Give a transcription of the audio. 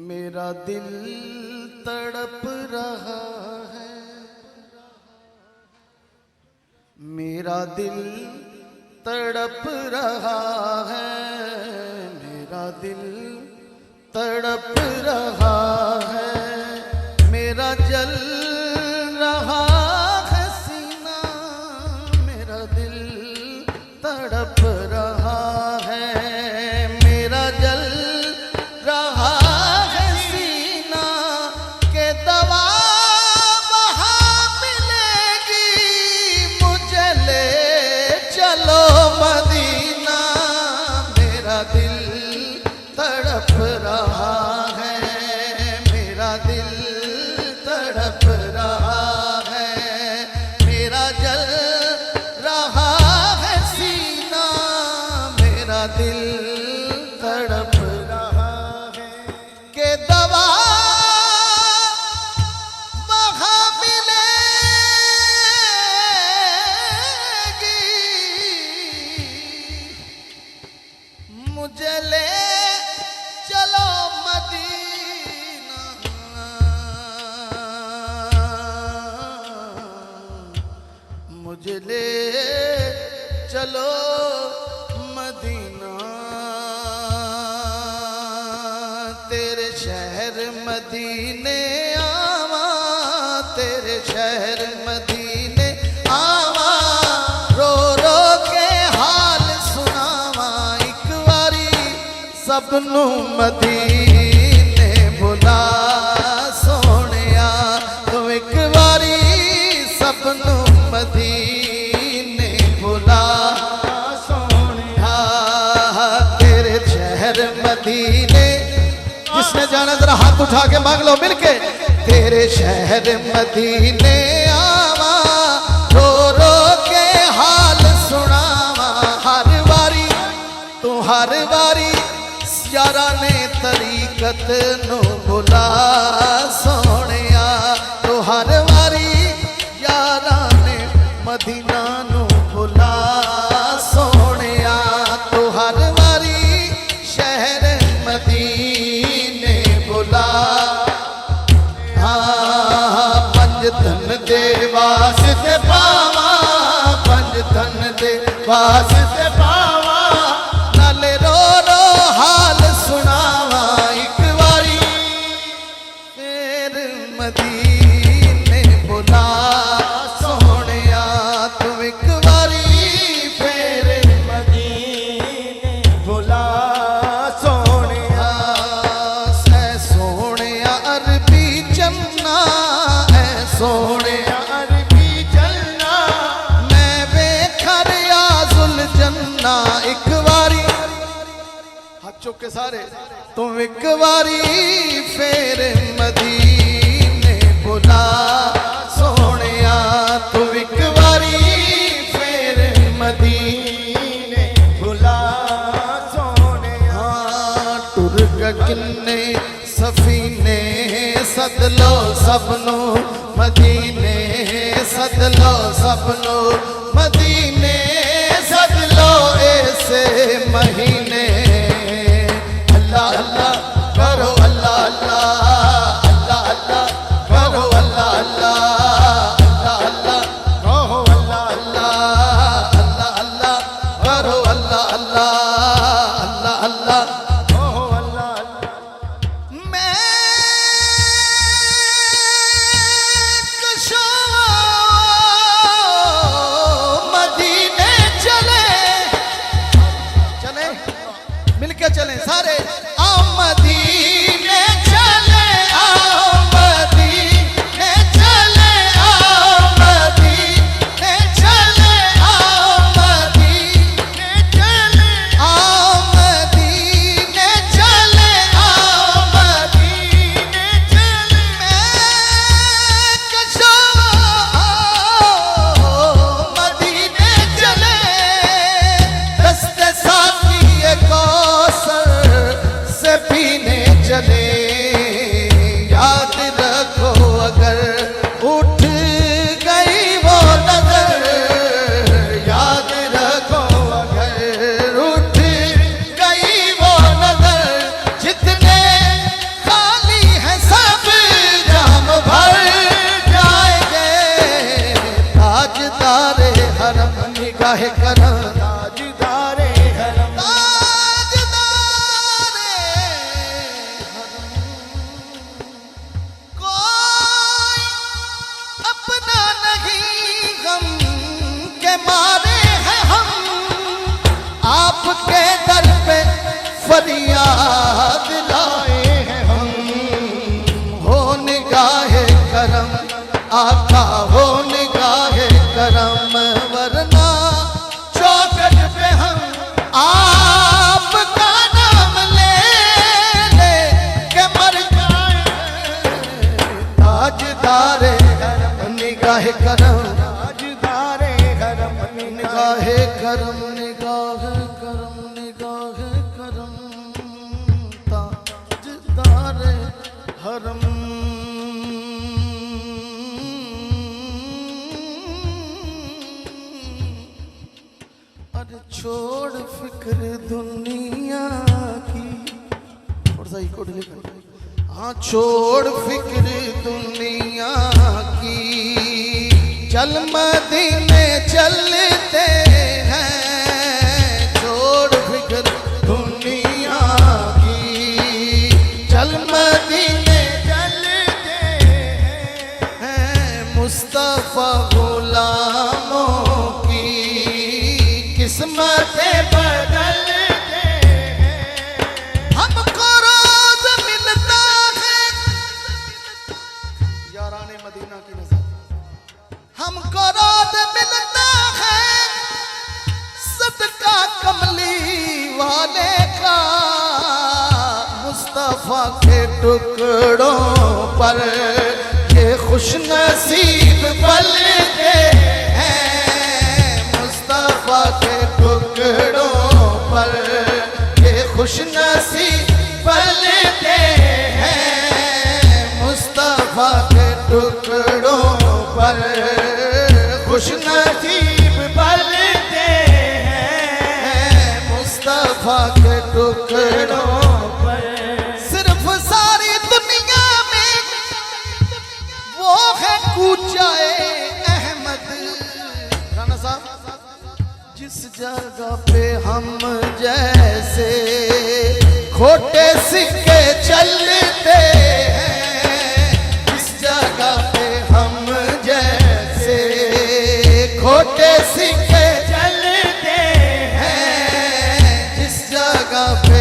मेरा दिल तड़प रहा है, मेरा दिल तड़प रहा है, मेरा दिल तड़प रहा है, मेरा जल रहा है सीना, मेरा दिल तड़प रहा है, मेरा जल रहा है सीना के दवा वहाँ मिलेगी, मुझे ले चलो मदीना, मेरा दिल तड़प रहा है, मेरा दिल तड़प रहा है, मेरा जल रहा है सीना, मेरा दिल तड़प रहा है के दवा वहाँ मिलेगी, मुझे ले चलो मदीना, मुझे ले चलो मदीना, तेरे शहर मदीने आवा, तेरे शहर मदीने आवा, रो रो के हाल सुनावा, एक बारी सबनू मदीने बुला सोनिया, तू एक बारी सबनू मदीने बुला सोनिया, तेरे शहर मदीने, जिसने जाना जरा हाथ उठा के मांग लो मिलके, तेरे शहर मदीने आवा, रो रो के हाल सुनावा, हर बारी तू हर बारी यारा ने तरीकत नो बुला सोनिया, तू हर बारी यारा ने मदीना नो बुला सोनिया, तू हर बारी शहर मदीने बुला, हाँ पंज धन दे वास्ते पावा, पंज धन दे वास्ते पावा, नाले रो रो हाल सुनावा, एक बारी फिर मदीने बुला सोनिया, तू एक बारी फिर मदीने बुला सोनिया, ऐ सोनिया अरबी चन्ना, ऐ सोनिया अरबी चन्ना, मैं वेखा रियाजुल जन्ना, एक बारी हाथ चुक के सारे, तुम एक बारी फिर मदीने बुला सोनिया, तुम एक बारी फिर मदीने बुला सोनिया, टुर किन्ने सफीने सदलो सबनो मदीने, सदलो सबनो मदीने, सदलो ऐसे महीने, अल्लाह अल्लाह करो, अल्लाह अल्लाह, अल्लाह अल्लाह करो, अल्लाह अल्लाह, अल्लाह अल्लाह कहो, अल्लाह अल्लाह, अल्लाह अल्लाह करो, अल्लाह अल्लाह, अल्लाह अल्लाह कहो, अल्लाह अल्लाह। मैं कशो मदीने चले, चले मिलके चले सारे, आओ मदीने चले, आओ मदीने चले, आओ मदीने चले, आओ मदीने चले, आओ मदीने चले, आओ मदीने चले, मैं कशो मदीने चले, दस्ते साथी कौसर से पीने चले, निगाह करम, ताजदारे हरम, ताजदारे हरम। कोई अपना नहीं गम के मारे हैं हम, आपके दर पे फरियाद लाए हैं हम। हो निगाहे करम आका, हो निगाहे करम, वरना चौखट पे हम आपका नाम ले ले के मर जाए। ताजदारे निगाहे करम, ताजदारे हरम, निगाहे करम, निगाहे करम, निगाहे करम, ताजदारे हरम। अरे छोड़ फिक्र दुनिया की, और सही कोड लिखा, हाँ छोड़ फिक्र दुनिया की, चल मदीने चलते हैं। छोड़ फिक्र दुनिया की, चल मदीने चलते हैं। मुस्तफा गुलामों की किस्मतें बदलते हैं, हमको रोज मिलता है याराने मदीना की नजर। हमको रोज मिलता है सदका कमली वाले का। मुस्तफा के टुकड़ों पर ये खुश नसीब पलते हैं। मुस्तफा के टुकड़ों पर ये खुश नसीब पलते हैं। मुस्तफा के टुकड़ों पर खुश नसीब पलते हैं, मुस्तफा के टुकड़ों पर सिर्फ सारी दुनिया में वो है कूचाए अहमद। राणा साहब, जिस जगह पे हम जैसे खोटे सिक्के चलते हैं, जिस जगह पे हम जैसे खोटे सिक्के चलते हैं, जिस जगह पे